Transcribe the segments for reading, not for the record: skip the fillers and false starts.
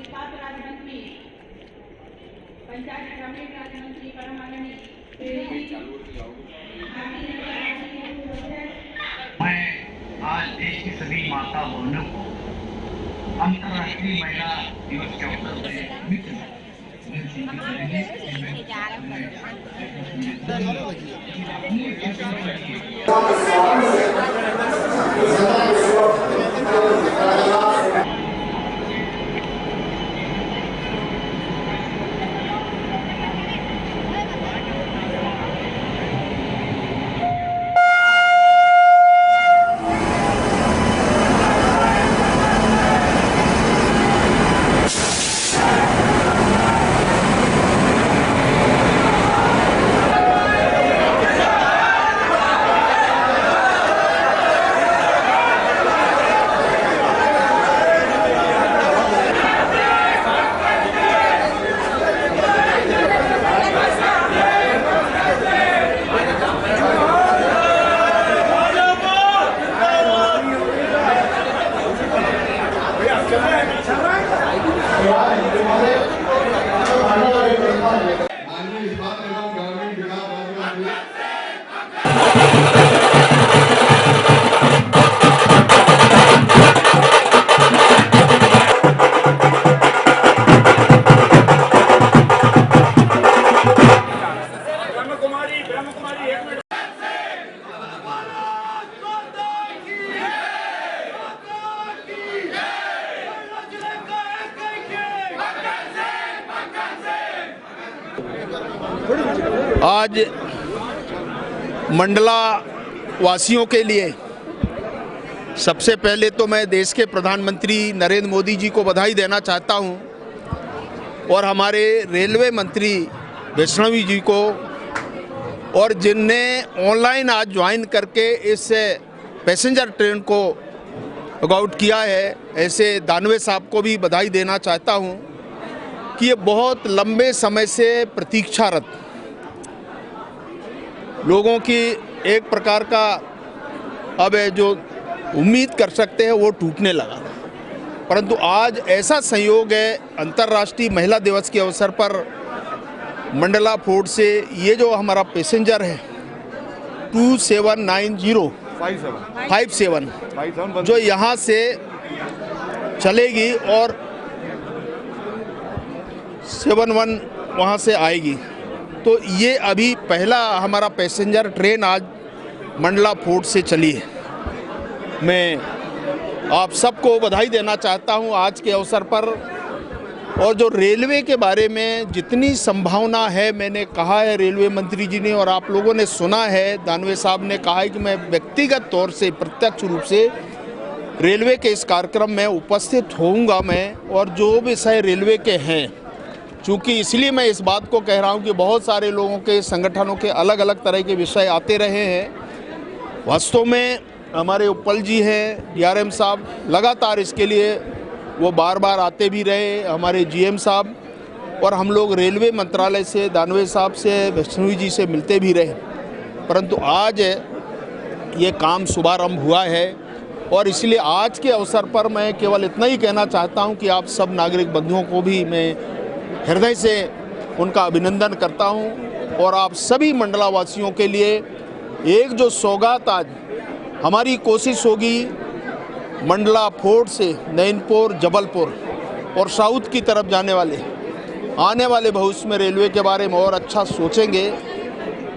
इस्पात राज्य मंत्री, पंचायत ग्रामीण राज्य मंत्री परमानंद मैं आज देश की सभी माता बहनों को अंतर्राष्ट्रीय महिला दिवस के अवसर पर आज मंडला वासियों के लिए सबसे पहले तो मैं देश के प्रधानमंत्री नरेंद्र मोदी जी को बधाई देना चाहता हूं और हमारे रेलवे मंत्री वैष्णवी जी को, और जिनने ऑनलाइन आज ज्वाइन करके इस पैसेंजर ट्रेन को आउट किया है, ऐसे दानवे साहब को भी बधाई देना चाहता हूं कि ये बहुत लंबे समय से प्रतीक्षारत लोगों की एक प्रकार का अब जो उम्मीद कर सकते हैं वो टूटने लगा। परंतु आज ऐसा संयोग है, अंतर्राष्ट्रीय महिला दिवस के अवसर पर मंडला फोर्ट से ये जो हमारा पैसेंजर है 279057 जो यहाँ से चलेगी और 71 वहाँ से आएगी, तो ये अभी पहला हमारा पैसेंजर ट्रेन आज मंडला फोर्ट से चली है। मैं आप सबको बधाई देना चाहता हूं आज के अवसर पर। और जो रेलवे के बारे में जितनी संभावना है, मैंने कहा है रेलवे मंत्री जी ने और आप लोगों ने सुना है, दानवे साहब ने कहा है कि मैं व्यक्तिगत तौर से प्रत्यक्ष रूप से रेलवे के इस कार्यक्रम में उपस्थित होऊंगा मैं, और जो विषय रेलवे के हैं, चूँकि इसलिए मैं इस बात को कह रहा हूं कि बहुत सारे लोगों के संगठनों के अलग अलग तरह के विषय आते रहे हैं। वास्तव में हमारे उपल जी हैं, DRM साहब लगातार इसके लिए वो बार बार आते भी रहे, हमारे GM साहब, और हम लोग रेलवे मंत्रालय से दानवे साहब से, वैष्णवी जी से मिलते भी रहे। परंतु आज ये काम शुभारंभ हुआ है और इसलिए आज के अवसर पर मैं केवल इतना ही कहना चाहता हूँ कि आप सब नागरिक बंधुओं को भी मैं हृदय से उनका अभिनंदन करता हूं। और आप सभी मंडला वासियों के लिए एक जो सौगात आज हमारी कोशिश होगी, मंडला फोर्ट से नैनपुर, जबलपुर और साउथ की तरफ जाने वाले आने वाले भविष्य में रेलवे के बारे में और अच्छा सोचेंगे।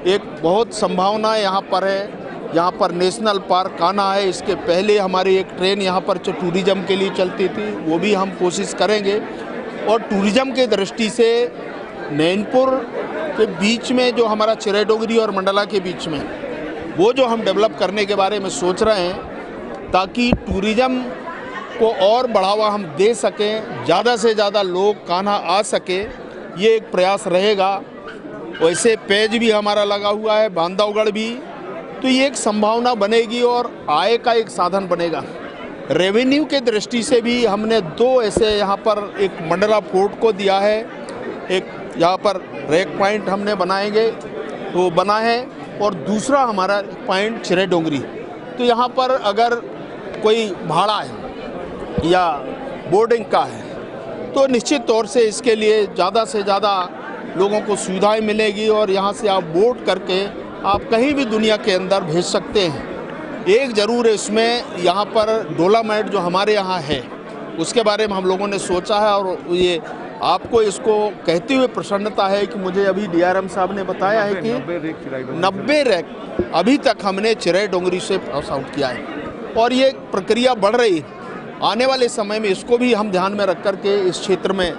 एक बहुत संभावना यहाँ पर है, यहाँ पर नेशनल पार्क आना है। इसके पहले हमारी एक ट्रेन यहाँ पर जो टूरिज़्म के लिए चलती थी, वो भी हम कोशिश करेंगे। और टूरिज़्म के दृष्टि से नैनपुर के बीच में जो हमारा चिराडोंगरी और मंडला के बीच में वो जो हम डेवलप करने के बारे में सोच रहे हैं, ताकि टूरिज़्म को और बढ़ावा हम दे सकें, ज़्यादा से ज़्यादा लोग कान्हा आ सके, ये एक प्रयास रहेगा। वैसे पेज भी हमारा लगा हुआ है, बांधवगढ़ भी, तो ये एक संभावना बनेगी और आय का एक साधन बनेगा। रेवेन्यू के दृष्टि से भी हमने दो ऐसे यहाँ पर एक मंडला फोर्ट को दिया है, एक यहाँ पर रैक पॉइंट हमने बनाएंगे तो बना है, और दूसरा हमारा पॉइंट चिराडोंगरी। तो यहाँ पर अगर कोई भाड़ा है या बोर्डिंग का है तो निश्चित तौर से इसके लिए ज़्यादा से ज़्यादा लोगों को सुविधाएं मिलेगी और यहाँ से आप वोट करके आप कहीं भी दुनिया के अंदर भेज सकते हैं। एक ज़रूर है इसमें, यहाँ पर डोलामाइट जो हमारे यहाँ है उसके बारे में हम लोगों ने सोचा है और ये आपको इसको कहते हुए प्रसन्नता है कि मुझे अभी DRM साहब ने बताया है कि 90 रैक अभी तक हमने चिराई डोंगरी से पास आउट किया है और ये प्रक्रिया बढ़ रही है। आने वाले समय में इसको भी हम ध्यान में रख कर के इस क्षेत्र में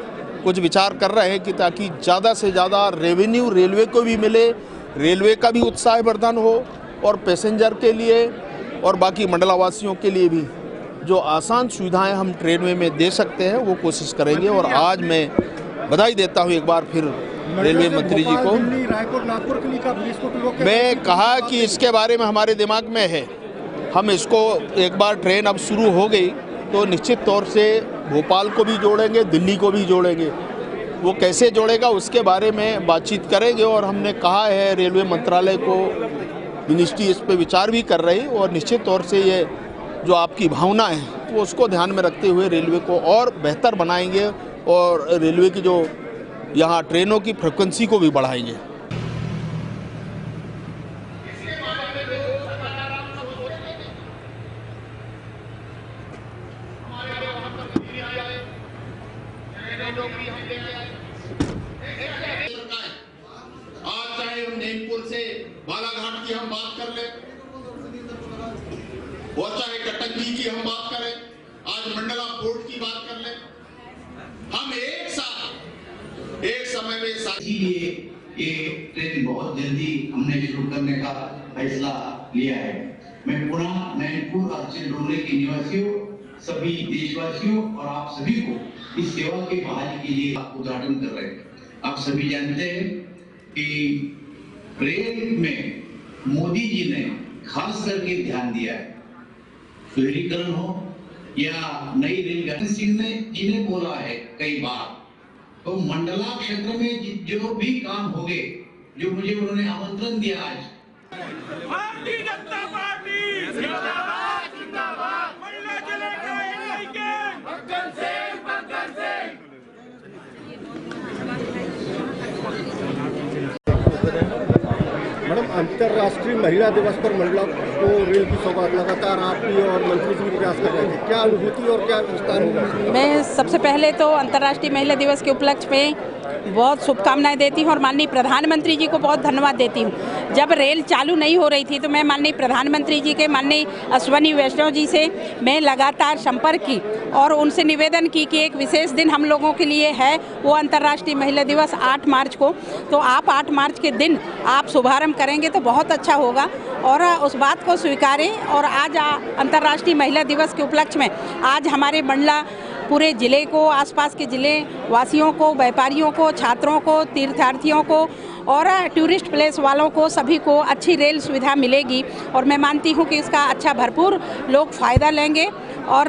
कुछ विचार कर रहे हैं कि ताकि ज़्यादा से ज़्यादा रेवेन्यू रेलवे को भी मिले, रेलवे का भी उत्साह वर्धन हो और पैसेंजर के लिए और बाकी मंडलावासियों के लिए भी जो आसान सुविधाएं हम ट्रेन में दे सकते हैं वो कोशिश करेंगे। और आज मैं बधाई देता हूं एक बार फिर रेलवे मंत्री जी को। मैं कहा कि इसके बारे में हमारे दिमाग में है, हम इसको एक बार ट्रेन अब शुरू हो गई तो निश्चित तौर से भोपाल को भी जोड़ेंगे, दिल्ली को भी जोड़ेंगे। वो कैसे जोड़ेगा उसके बारे में बातचीत करेंगे और हमने कहा है रेलवे मंत्रालय को, मिनिस्ट्री इस पे विचार भी कर रही और निश्चित तौर से ये जो आपकी भावना है तो उसको ध्यान में रखते हुए रेलवे को और बेहतर बनाएंगे और रेलवे की जो यहाँ ट्रेनों की फ्रिक्वेंसी को भी बढ़ाएंगे। आज चाहे हम नैनपुर से बालाघाट की हम बात कर ले और चाहे कटंगी की हम बात करें, आज मंडला पोर्ट की बात कर ले, हम एक साथ एक समय में इसीलिए ये ट्रेन बहुत जल्दी हमने शुरू करने का फैसला लिया है। मैं पुनः नैनपुर और चिल्डोरे के निवासियों, सभी देशवासियों और आप सभी को इस सेवा के बहाली के लिए उद्घाटन कर रहे हैं। आप सभी जानते हैं कि रेल में मोदी जी ने खास करके ध्यान दिया है, सुदृढ़ीकरण हो या नई रेलगाड़ी। सिंह ने जिन्हें बोला है कई बार, तो मंडला क्षेत्र में जो भी काम हो गए, जो मुझे उन्होंने आमंत्रण दिया आज, भारतीय जनता पार्टी जिंदाबाद जिंदाबाद, मंडला जिले का एक भगत सिंह भगत सिंह। मैडम, अंतर्राष्ट्रीय महिला दिवस पर मंडला को रेल की सौगात लगातार आपकी और मंत्री जी प्रयास कर रहे थे, क्या अनुभूति और क्या विस्तार होगा? मैं सबसे पहले तो अंतर्राष्ट्रीय महिला दिवस के उपलक्ष्य में बहुत शुभकामनाएं देती हूं और माननीय प्रधानमंत्री जी को बहुत धन्यवाद देती हूं। जब रेल चालू नहीं हो रही थी तो मैं माननीय प्रधानमंत्री जी के, माननीय अश्वनी वैष्णव जी से मैं लगातार संपर्क की और उनसे निवेदन की कि एक विशेष दिन हम लोगों के लिए है, वो अंतर्राष्ट्रीय महिला दिवस 8 मार्च को, तो आप 8 मार्च के दिन आप शुभारंभ करेंगे तो बहुत अच्छा होगा और उस बात को स्वीकारें। और आज अंतर्राष्ट्रीय महिला दिवस के उपलक्ष्य में आज हमारे मंडला पूरे ज़िले को, आसपास के ज़िले वासियों को, व्यापारियों को, छात्रों को, तीर्थयात्रियों को और टूरिस्ट प्लेस वालों को, सभी को अच्छी रेल सुविधा मिलेगी और मैं मानती हूँ कि इसका अच्छा भरपूर लोग फ़ायदा लेंगे। और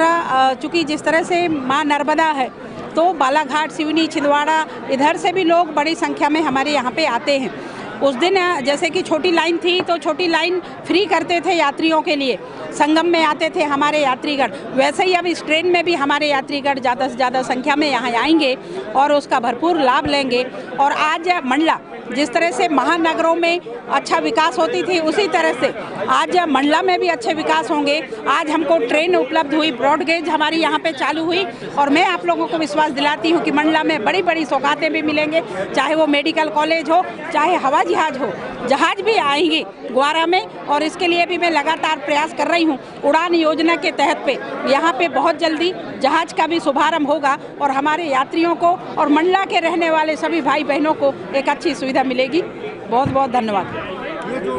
चूँकि जिस तरह से माँ नर्मदा है तो बालाघाट, सिवनी, छिंदवाड़ा इधर से भी लोग बड़ी संख्या में हमारे यहाँ पे आते हैं। उस दिन जैसे कि छोटी लाइन थी तो छोटी लाइन फ्री करते थे यात्रियों के लिए, संगम में आते थे हमारे यात्रीगण, वैसे ही अब इस ट्रेन में भी हमारे यात्रीगण ज़्यादा से ज़्यादा संख्या में यहाँ आएंगे और उसका भरपूर लाभ लेंगे। और आज मंडला जिस तरह से महानगरों में अच्छा विकास होती थी उसी तरह से आज मंडला में भी अच्छे विकास होंगे। आज हमको ट्रेन उपलब्ध हुई, ब्रॉडगेज हमारी यहाँ पे चालू हुई और मैं आप लोगों को विश्वास दिलाती हूँ कि मंडला में बड़ी बड़ी सौगातें भी मिलेंगे, चाहे वो मेडिकल कॉलेज हो, चाहे हवाई जहाज हो, जहाज भी आएंगे ग्वारा में और इसके लिए भी मैं लगातार प्रयास कर रही हूँ। उड़ान योजना के तहत पे यहाँ पे बहुत जल्दी जहाज का भी शुभारंभ होगा और हमारे यात्रियों को और मंडला के रहने वाले सभी भाई बहनों को एक अच्छी सुविधा मिलेगी। बहुत बहुत धन्यवाद। ये जो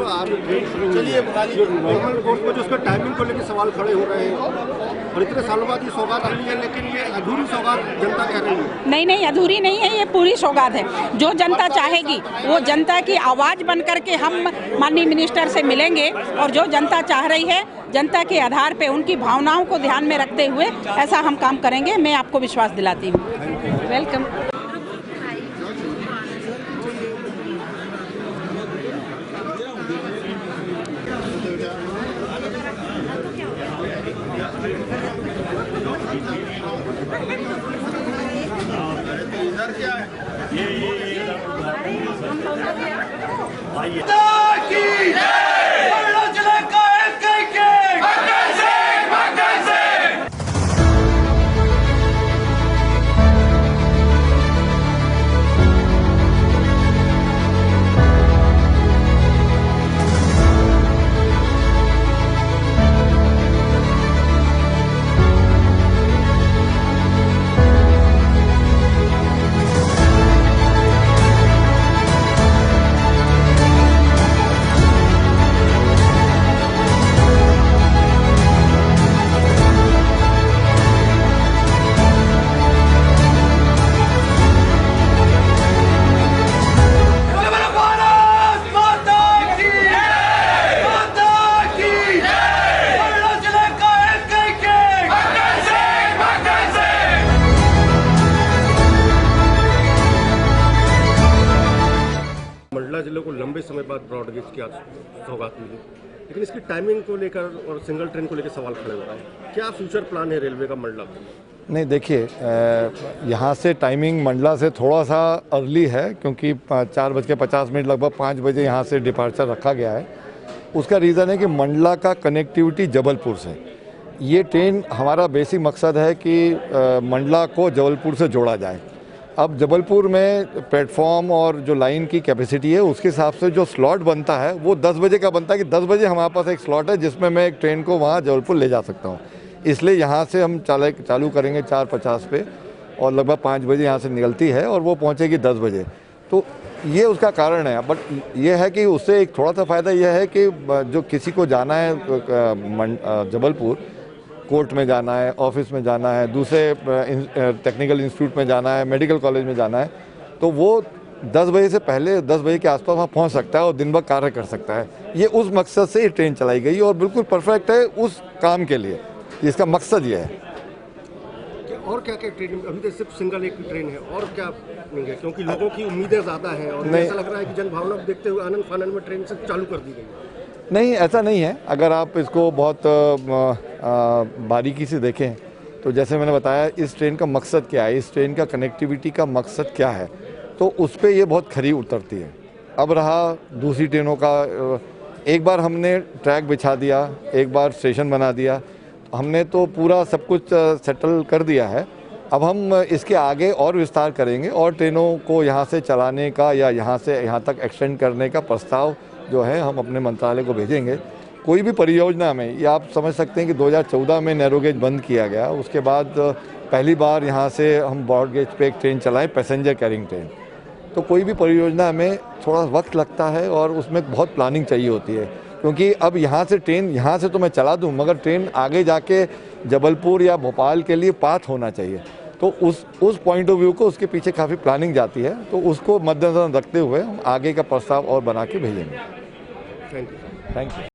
चलिए नॉर्मल कोर्स में जो उसका टाइमिंग को लेकर सवाल खड़े हो रहे हैं और इतने सालों बाद ये सौगात आई है, लेकिन ये अधूरी सौगात जनता कह रही है। नहीं, अधूरी नहीं है, ये पूरी सौगात है। जो जनता चाहेगी वो जनता की आवाज़ बन करके हम माननीय मिनिस्टर से मिलेंगे और जो जनता चाह रही है जनता के आधार पे उनकी भावनाओं को ध्यान में रखते हुए ऐसा हम काम करेंगे। मैं आपको विश्वास दिलाती हूँ। वेलकम। डर क्या है? मंडला जिले को लंबे समय बाद ब्रॉडगेज की आज सौगात मिली, लेकिन इसकी टाइमिंग को लेकर और सिंगल ट्रेन को लेकर सवाल खड़े हो रहा है। क्या फ्यूचर प्लान है रेलवे का मंडला को? नहीं, देखिए, यहाँ से टाइमिंग मंडला से थोड़ा सा अर्ली है, क्योंकि 4:50 लगभग 5 बजे यहाँ से डिपार्चर रखा गया है। उसका रीज़न है कि मंडला का कनेक्टिविटी जबलपुर से, ये ट्रेन हमारा बेसिक मकसद है कि मंडला को जबलपुर से जोड़ा जाए। अब जबलपुर में प्लेटफॉर्म और जो लाइन की कैपेसिटी है उसके हिसाब से जो स्लॉट बनता है वो 10 बजे का बनता है कि 10 बजे हमारे पास एक स्लॉट है जिसमें मैं एक ट्रेन को वहाँ जबलपुर ले जा सकता हूँ। इसलिए यहाँ से हम चालू करेंगे 4:50 पे और लगभग 5 बजे यहाँ से निकलती है और वो पहुँचेगी 10 बजे। तो ये उसका कारण है। बट ये है कि उससे एक थोड़ा सा फ़ायदा यह है कि जो किसी को जाना है जबलपुर, कोर्ट में जाना है, ऑफिस में जाना है, दूसरे टेक्निकल इंस्टीट्यूट में जाना है, मेडिकल कॉलेज में जाना है, तो वो 10 बजे से पहले 10 बजे के आसपास वहाँ पहुँच सकता है और दिन भर कार्य कर सकता है। ये उस मकसद से ये ट्रेन चलाई गई और बिल्कुल परफेक्ट है उस काम के लिए, इसका मकसद ये है। और क्या क्या ट्रेन, अभी तो सिर्फ सिंगल एक ट्रेन है, और क्या नहीं है? क्योंकि लोगों की उम्मीदें ज़्यादा हैं और ऐसा लग रहा है कि जनभावना देखते हुए आनंद फानंद में ट्रेन से चालू कर दी गई। नहीं, ऐसा नहीं है। अगर आप इसको बहुत बारीकी से देखें तो जैसे मैंने बताया, इस ट्रेन का मकसद क्या है, इस ट्रेन का कनेक्टिविटी का मकसद क्या है, तो उस पर ये बहुत खरी उतरती है। अब रहा दूसरी ट्रेनों का, एक बार हमने ट्रैक बिछा दिया, एक बार स्टेशन बना दिया, हमने तो पूरा सब कुछ सेटल कर दिया है। अब हम इसके आगे और विस्तार करेंगे और ट्रेनों को यहाँ से चलाने का या यहाँ से यहाँ तक एक्सटेंड करने का प्रस्ताव जो है हम अपने मंत्रालय को भेजेंगे। कोई भी परियोजना में, ये आप समझ सकते हैं कि 2014 में नैरो गेज बंद किया गया, उसके बाद पहली बार यहाँ से हम ब्रॉड गेज पे एक ट्रेन चलाएं, पैसेंजर कैरिंग ट्रेन। तो कोई भी परियोजना में थोड़ा वक्त लगता है और उसमें बहुत प्लानिंग चाहिए होती है, क्योंकि अब यहाँ से ट्रेन, यहाँ से तो मैं चला दूँ मगर ट्रेन आगे जाके जबलपुर या भोपाल के लिए पाथ होना चाहिए। तो उस पॉइंट ऑफ व्यू को, उसके पीछे काफ़ी प्लानिंग जाती है, तो उसको मद्देनजर रखते हुए हम आगे का प्रस्ताव और बना के भेजेंगे। Thank you. Thank you.